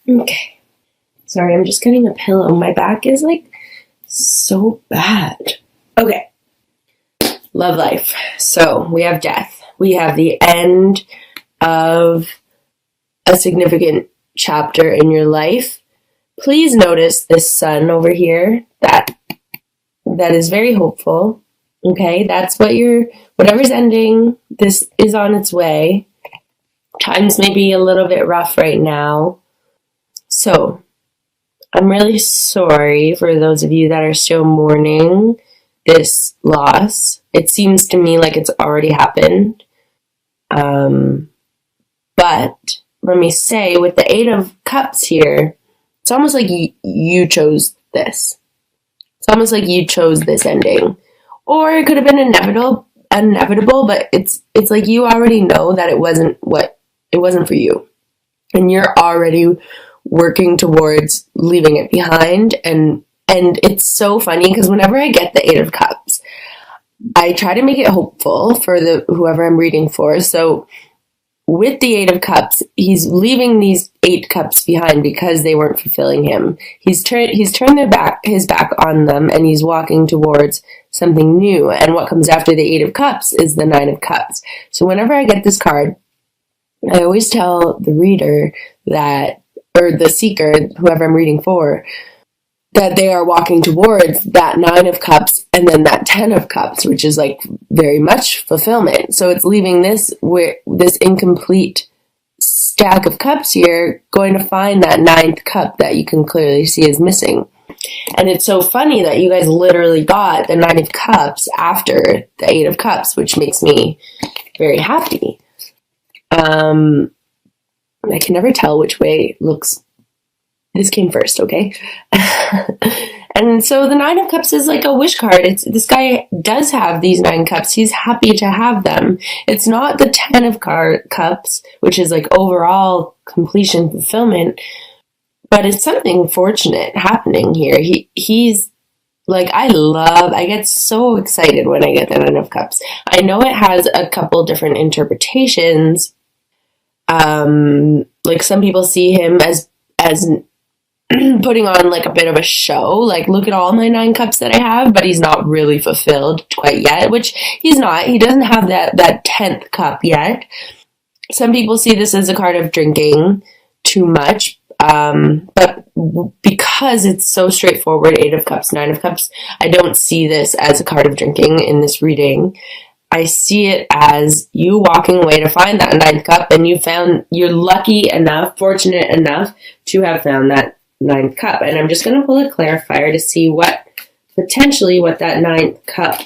Okay. Sorry, I'm just getting a pillow. My back is like so bad. Okay. Love life. So we have death. We have the end of a significant chapter in your life. Please notice this sun over here. That is very hopeful. Okay, that's whatever's ending, this is on its way. Times may be a little bit rough right now. So, I'm really sorry for those of you that are still mourning this loss. It seems to me like it's already happened. But let me say, with the Eight of Cups here, it's almost like you chose this. It's almost like you chose this ending. Or it could have been inevitable, but it's like you already know that it wasn't for you. And you're already working towards leaving it behind. And it's so funny because whenever I get the Eight of Cups, I try to make it hopeful for whoever I'm reading for. So with the Eight of Cups, he's leaving these 8 cups behind because they weren't fulfilling him. He's turned his back on them, and he's walking towards something new. And what comes after the 8 of Cups is the 9 of Cups. So whenever I get this card, I always tell the reader or the seeker, whoever I'm reading for, that they are walking towards that 9 of Cups and then that 10 of Cups, which is like very much fulfillment. So it's leaving this incomplete stack of cups here, going to find that 9th cup that you can clearly see is missing. And it's so funny that you guys literally got the 9 of Cups after the 8 of Cups, which makes me very happy. I can never tell which way looks. This came first, okay? And so the 9 of Cups is like a wish card. This guy does have these 9 cups. He's happy to have them. It's not the 10 of cups, which is like overall completion fulfillment, but it's something fortunate happening here. He's like, I get so excited when I get the 9 of Cups. I know it has a couple different interpretations. Like some people see him as putting on like a bit of a show, like look at all my 9 cups that I have, but he's not really fulfilled quite yet, which he's not. He doesn't have that 10th cup yet. Some people see this as a card of drinking too much, but because it's so straightforward, 8 of Cups, 9 of Cups, I don't see this as a card of drinking in this reading. I see it as you walking away to find that 9th cup, and you're lucky enough, fortunate enough to have found that 9th cup. And I'm just going to pull a clarifier to see what that 9th cup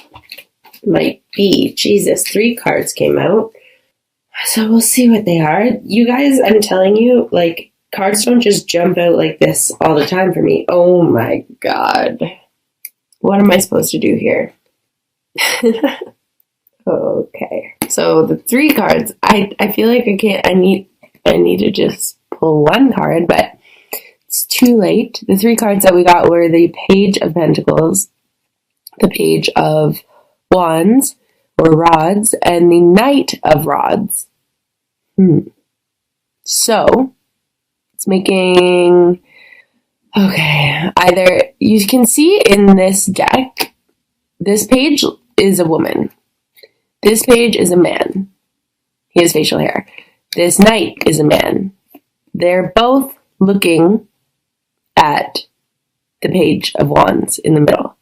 might be. Jesus, 3 cards came out. So we'll see what they are. You guys, I'm telling you, like, cards don't just jump out like this all the time for me. Oh my God. What am I supposed to do here? Okay. So the 3 cards, I feel like I need to just pull 1 card, but it's too late. The 3 cards that we got were the Page of Pentacles, the Page of Wands, or Rods, and the Knight of Rods. So, it's making... Okay, either you can see in this deck, this page is a woman. This page is a man. He has facial hair. This knight is a man. They're both looking at the Page of Wands in the middle.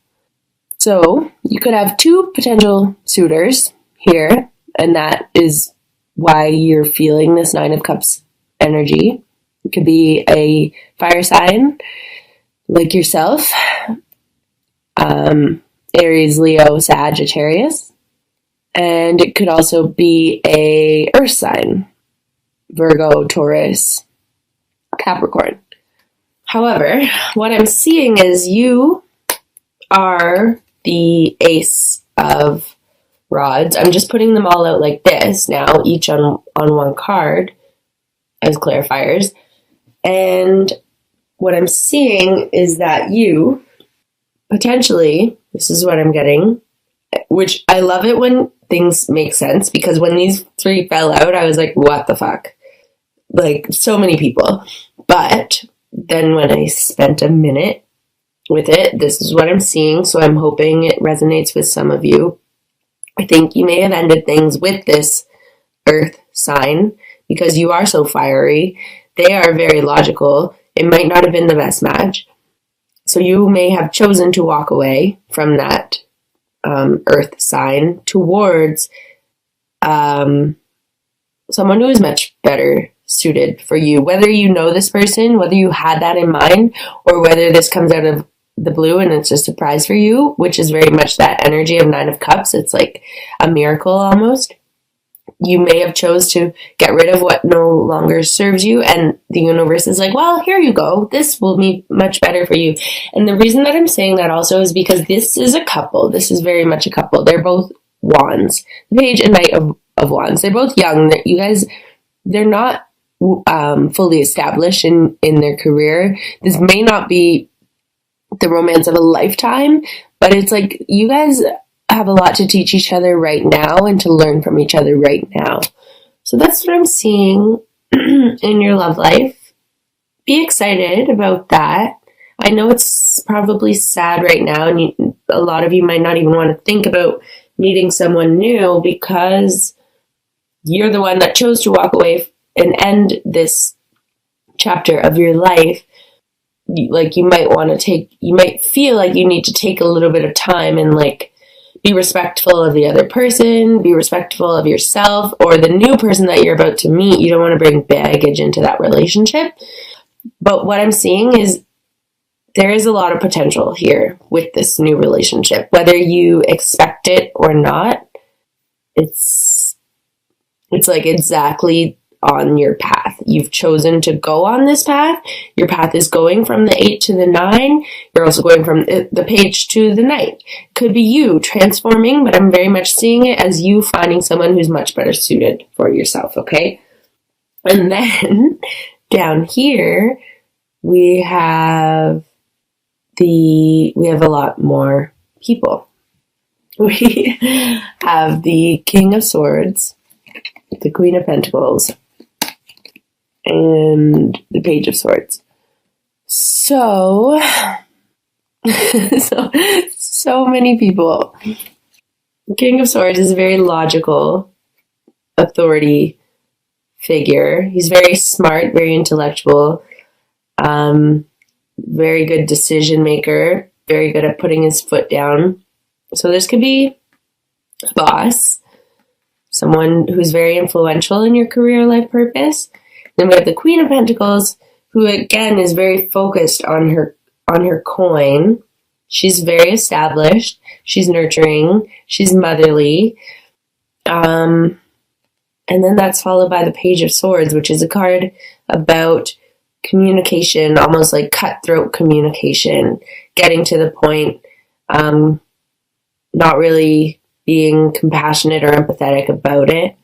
So you could have 2 potential suitors here, and that is why you're feeling this 9 of Cups energy. It could be a fire sign like yourself, Aries, Leo, Sagittarius. And it could also be a earth sign, Virgo, Taurus, Capricorn. However, what I'm seeing is you are the Ace of Rods. I'm just putting them all out like this now, each on 1 card as clarifiers. And what I'm seeing is that you potentially, this is what I'm getting, which I love it when things make sense, because when these 3 fell out, I was like, what the fuck? Like, so many people. But then when I spent a minute with it, this is what I'm seeing. So I'm hoping it resonates with some of you. I think you may have ended things with this earth sign because you are so fiery. They are very logical. It might not have been the best match. So you may have chosen to walk away from that earth sign towards someone who is much better suited for you. Whether you know this person, whether you had that in mind, or whether this comes out of the blue and it's a surprise for you, which is very much that energy of Nine of Cups. It's like a miracle almost. You may have chose to get rid of what no longer serves you, and the universe is like, well, here you go. This will be much better for you. And the reason that I'm saying that also is because this is a couple. This is very much a couple. They're both wands. The Page and Knight of Wands. They're both young. You guys, they're not fully established in their career. This may not be the romance of a lifetime, but it's like you guys have a lot to teach each other right now and to learn from each other right now. So that's what I'm seeing in your love life. Be excited about that. I know it's probably sad right now, and a lot of you might not even want to think about meeting someone new because you're the one that chose to walk away and end this chapter of your life. Like you might feel like you need to take a little bit of time and like be respectful of the other person, be respectful of yourself, or the new person that you're about to meet. You don't want to bring baggage into that relationship. But what I'm seeing is there is a lot of potential here with this new relationship. Whether you expect it or not, it's like exactly on your path. You've chosen to go on this path. Your path is going from the 8 to the 9. You're also going from the Page to the Knight. Could be you transforming, but I'm very much seeing it as you finding someone who's much better suited for yourself, okay? And then down here, we have a lot more people. We have the King of Swords, the Queen of Pentacles, and the Page of Swords. So many people. The King of Swords is a very logical authority figure. He's very smart, very intellectual, very good decision maker, very good at putting his foot down. So this could be a boss, someone who's very influential in your career life purpose. Then we have the Queen of Pentacles, who again is very focused on her coin. She's very established. She's nurturing. She's motherly. And then that's followed by the Page of Swords, which is a card about communication, almost like cutthroat communication, getting to the point, not really being compassionate or empathetic about it.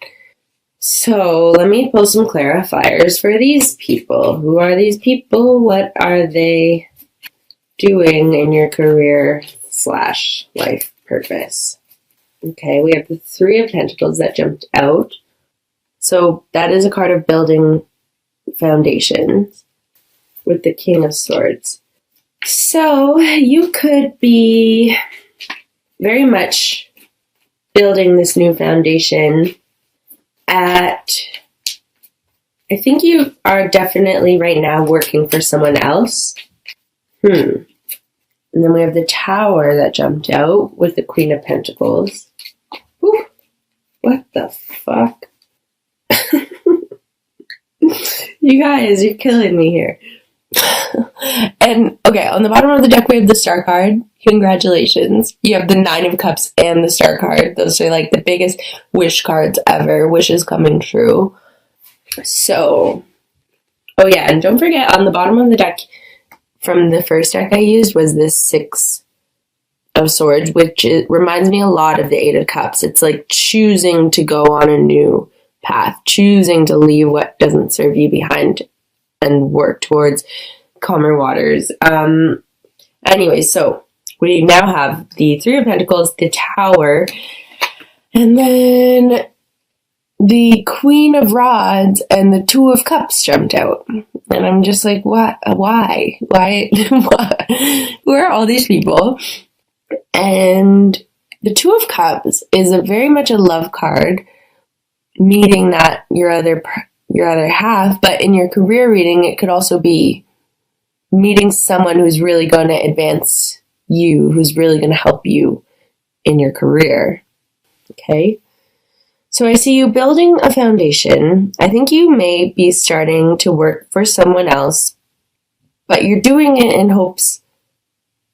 So let me pull some clarifiers for these people. Who are these people? What are they doing in your career / life purpose? Okay, we have the Three of Pentacles that jumped out. So that is a card of building foundations with the King of Swords. So you could be very much building this new foundation I think you are definitely right now working for someone else. And then we have the Tower that jumped out with the Queen of Pentacles. Whew. What the fuck? You guys, you're killing me here. And, okay, on the bottom of the deck, we have the Star card. Congratulations. You have the Nine of Cups and the Star card. Those are like the biggest wish cards ever. Wishes coming true. So, oh yeah, and don't forget, on the bottom of the deck, from the first deck I used, was this Six of Swords, which reminds me a lot of the Eight of Cups. It's like choosing to go on a new path, choosing to leave what doesn't serve you behind and work towards calmer waters. Anyway, so we now have the Three of Pentacles, the Tower, and then the Queen of Rods and the Two of Cups jumped out. And I'm just like, what? Why? Who are all these people? And the Two of Cups is very much a love card, meeting that your other half. But in your career reading, it could also be meeting someone who's really going to advance you, who's really going to help you in your career. Okay? So I see you building a foundation. I think you may be starting to work for someone else, but you're doing it in hopes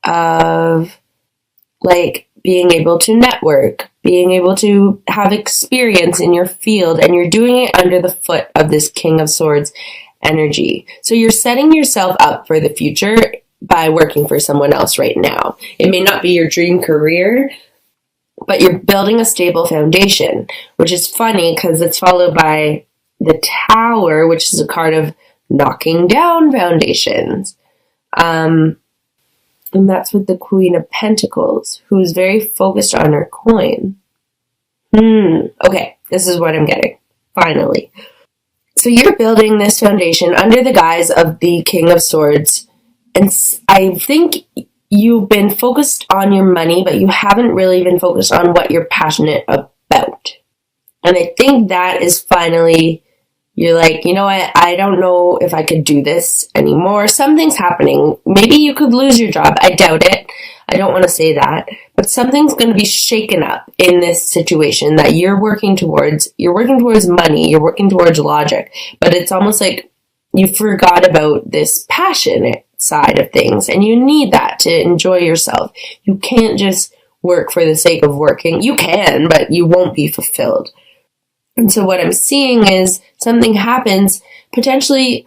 of like being able to network, being able to have experience in your field, and you're doing it under the foot of this King of Swords energy. So you're setting yourself up for the future by working for someone else right now. It may not be your dream career, but you're building a stable foundation, which is funny because it's followed by the Tower, which is a card of knocking down foundations. And that's with the Queen of Pentacles, who is very focused on her coin. Okay, this is what I'm getting, finally. So you're building this foundation under the guise of the King of Swords, and I think you've been focused on your money, but you haven't really been focused on what you're passionate about. And I think that is finally, you're like, you know what, I don't know if I could do this anymore. Something's happening. Maybe you could lose your job. I doubt it. I don't want to say that. But something's going to be shaken up in this situation that you're working towards. You're working towards money. You're working towards logic. But it's almost like you forgot about this passionate side of things, and you need that to enjoy yourself. You can't just work for the sake of working. You can, but you won't be fulfilled. And so what I'm seeing is something happens. Potentially,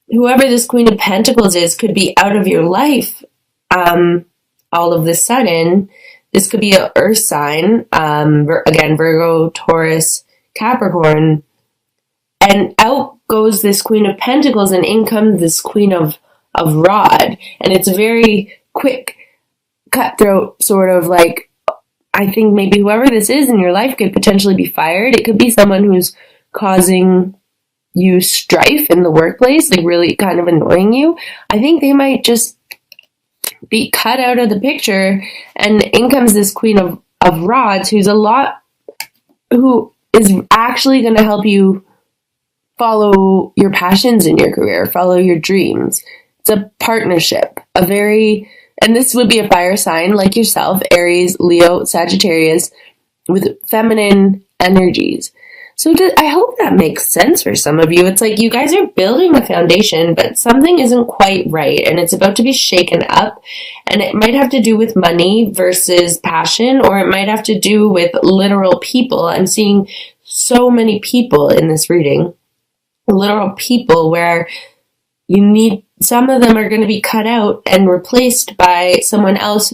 whoever this Queen of Pentacles is could be out of your life all of a sudden. This could be an earth sign, again, Virgo, Taurus, Capricorn, and out goes this Queen of Pentacles, and in comes this Queen of Rod, and it's very quick, cutthroat, sort of like, I think maybe whoever this is in your life could potentially be fired. It could be someone who's causing you strife in the workplace, like really kind of annoying you. I think they might just be cut out of the picture, and in comes this Queen of Rods, who is actually going to help you follow your passions in your career, follow your dreams. It's a partnership, and this would be a fire sign like yourself, Aries, Leo, Sagittarius, with feminine energies. So I hope that makes sense for some of you. It's like you guys are building a foundation, but something isn't quite right, and it's about to be shaken up, and it might have to do with money versus passion, or it might have to do with literal people. I'm seeing so many people in this reading, literal people, where some of them are going to be cut out and replaced by someone else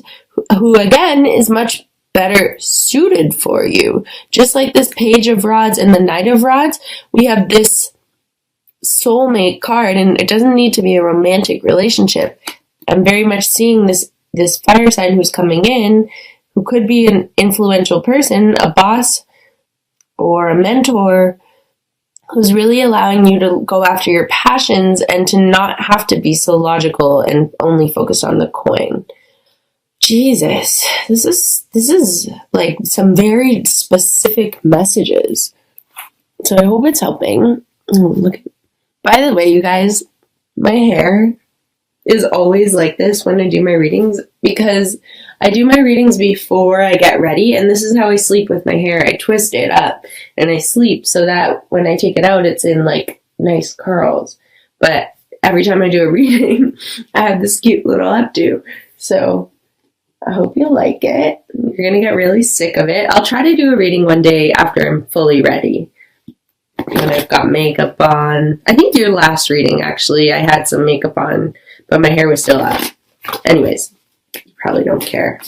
who again is much better suited for you. Just like this Page of Rods and the Knight of Rods, we have this soulmate card, and it doesn't need to be a romantic relationship. I'm very much seeing this fire sign who's coming in, who could be an influential person, a boss or a mentor, who's really allowing you to go after your passions and to not have to be so logical and only focus on the coin. Jesus, this is like some very specific messages. So I hope it's helping. Look, by the way, you guys, my hair is always like this when I do my readings, because I do my readings before I get ready, and this is how I sleep with my hair. I twist it up and I sleep so that when I take it out, it's in like nice curls. But every time I do a reading, I have this cute little updo. So I hope you'll like it. You're going to get really sick of it. I'll try to do a reading one day after I'm fully ready. When I've got makeup on. I think your last reading, actually, I had some makeup on, but my hair was still up. Anyways, you probably don't care.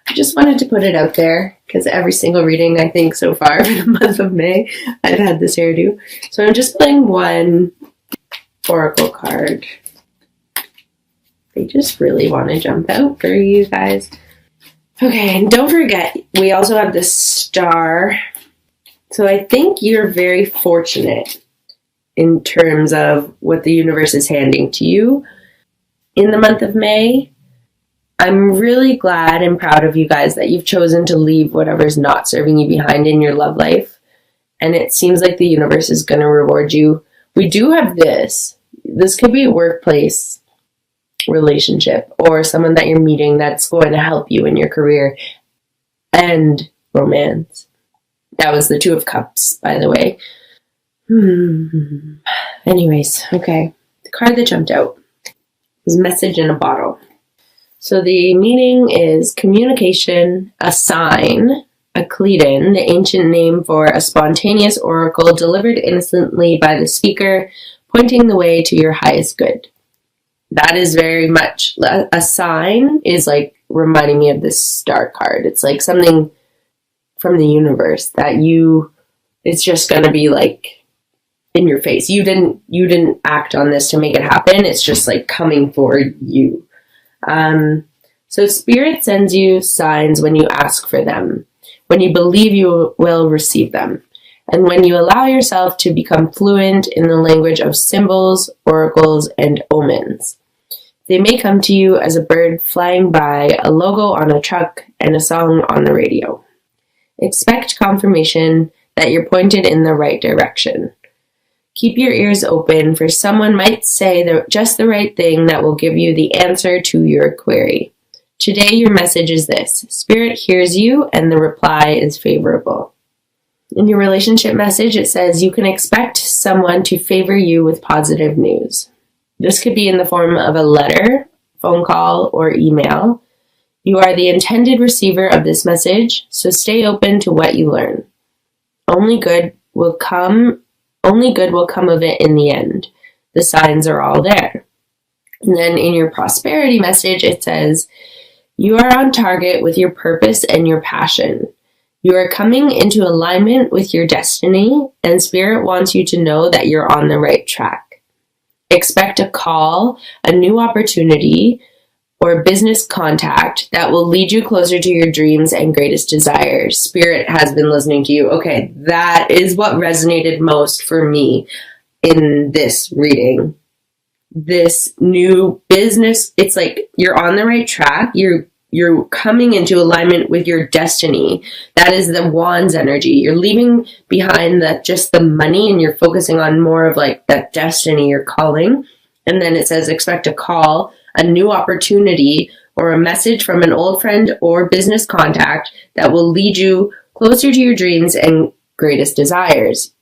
I just wanted to put it out there, because every single reading, I think, so far for the month of May, I've had this hairdo. So I'm just playing one oracle card. They just really want to jump out for you guys. Okay, and don't forget, we also have this star So I think you're very fortunate in terms of what the universe is handing to you in the month of May. I'm really glad and proud of you guys that you've chosen to leave whatever's not serving you behind in your love life. And it seems like the universe is going to reward you. We do have this. This could be a workplace relationship or someone that you're meeting that's going to help you in your career and romance. That was the Two of Cups, by the way. Anyways, okay. The card that jumped out was Message in a Bottle. So the meaning is communication, a sign, a Cleton, the ancient name for a spontaneous oracle delivered innocently by the speaker, pointing the way to your highest good. That is very much, a sign is like reminding me of this star card. It's like something from the universe that it's just going to be like in your face. You didn't act on this to make it happen. It's just like coming for you. So Spirit sends you signs when you ask for them, when you believe you will receive them, and when you allow yourself to become fluent in the language of symbols, oracles, and omens. They may come to you as a bird flying by, a logo on a truck, and a song on the radio. Expect confirmation that you're pointed in the right direction. Keep your ears open, for someone might say just the right thing that will give you the answer to your query. Today, your message is this: Spirit hears you, and the reply is favorable. In your relationship message, it says you can expect someone to favor you with positive news. This could be in the form of a letter, phone call, or email. You are the intended receiver of this message, so stay open to what you learn. Only good will come of it in the end. The signs are all there. And then in your prosperity message, it says, you are on target with your purpose and your passion. You are coming into alignment with your destiny, and Spirit wants you to know that you're on the right track. Expect a call, a new opportunity, or business contact that will lead you closer to your dreams and greatest desires. Spirit has been listening to you. Okay, that is what resonated most for me in this reading. This new business, it's like you're on the right track. You're coming into alignment with your destiny. That is the Wands energy. You're leaving behind just the money, and you're focusing on more of like that destiny you're calling. And then it says expect a call, a new opportunity, or a message from an old friend or business contact that will lead you closer to your dreams and greatest desires.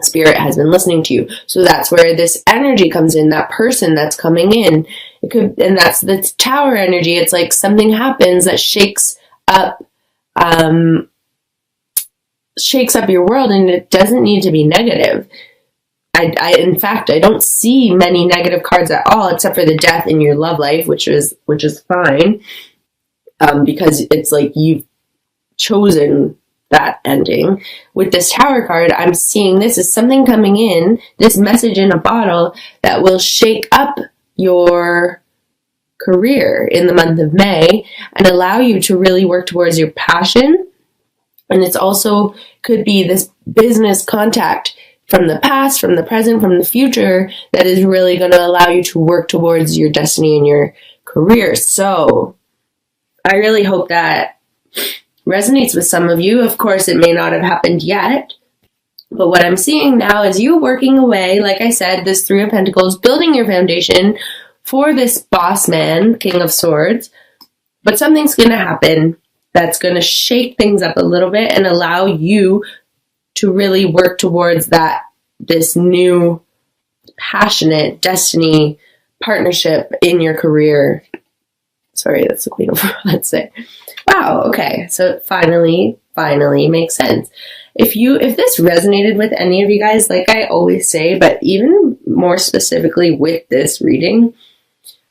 Spirit has been listening to you. So that's where this energy comes in, that person that's coming in. And that's the Tower energy. It's like something happens that shakes up your world, and it doesn't need to be negative. In fact, I don't see many negative cards at all, except for the death in your love life, which is fine, because it's like you've chosen that ending. With this Tower card, I'm seeing this as something coming in, this message in a bottle that will shake up your career in the month of May and allow you to really work towards your passion. And it's also could be this business contact from the past, from the present, from the future that is really going to allow you to work towards your destiny and your career. So I really hope that resonates with some of you. Of course, it may not have happened yet, but what I'm seeing now is you working away, like I said, this Three of Pentacles, building your foundation for this boss man, King of Swords. But something's going to happen that's going to shake things up a little bit and allow you to really work towards this new passionate destiny partnership in your career. Sorry, that's the Queen of let's say. Wow, okay. So it finally makes sense. If this resonated with any of you guys, like I always say, but even more specifically with this reading,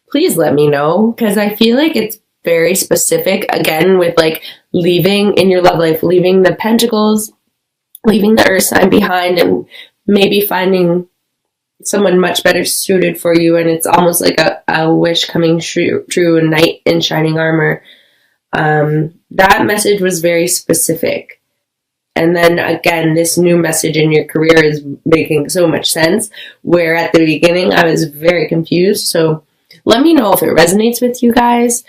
please let me know, because I feel like it's very specific, again, with like leaving in your love life, leaving the Pentacles, leaving the Earth sign behind, and maybe finding someone much better suited for you. And it's almost like a wish coming true, a knight in shining armor. That message was very specific. And then again, this new message in your career is making so much sense, where at the beginning I was very confused. So let me know if it resonates with you guys.